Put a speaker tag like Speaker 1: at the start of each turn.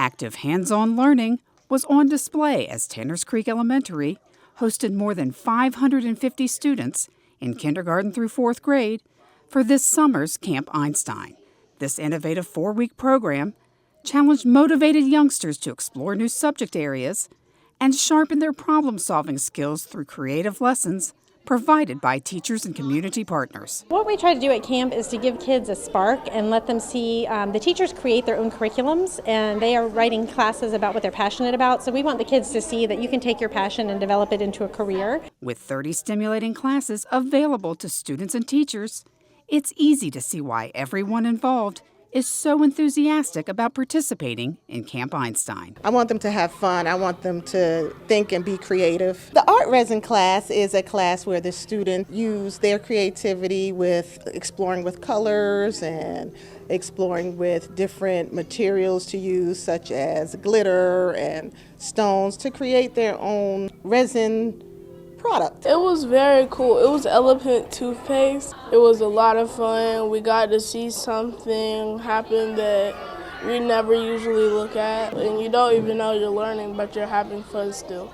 Speaker 1: Active hands-on learning was on display as Tanners Creek Elementary hosted more than 550 students in kindergarten through 4th grade for this summer's Camp Einstein. This innovative 4-week program challenged motivated youngsters to explore new subject areas and sharpen their problem-solving skills through creative lessons provided by teachers and community partners.
Speaker 2: What we try to do at camp is to give kids a spark and let them see the teachers create their own curriculums, and they are writing classes about what they're passionate about. So we want the kids to see that you can take your passion and develop it into a career.
Speaker 1: With 30 stimulating classes available to students and teachers, it's easy to see why everyone involved is so enthusiastic about participating in Camp Einstein.
Speaker 3: I want them to have fun. I want them to think and be creative. The art resin class is a class where the students use their creativity with exploring with colors and exploring with different materials to use, such as glitter and stones, to create their own resin product.
Speaker 4: It was very cool. It was elephant toothpaste. It was a lot of fun. We got to see something happen that we never usually look at, and you don't even know you're learning, but you're having fun still.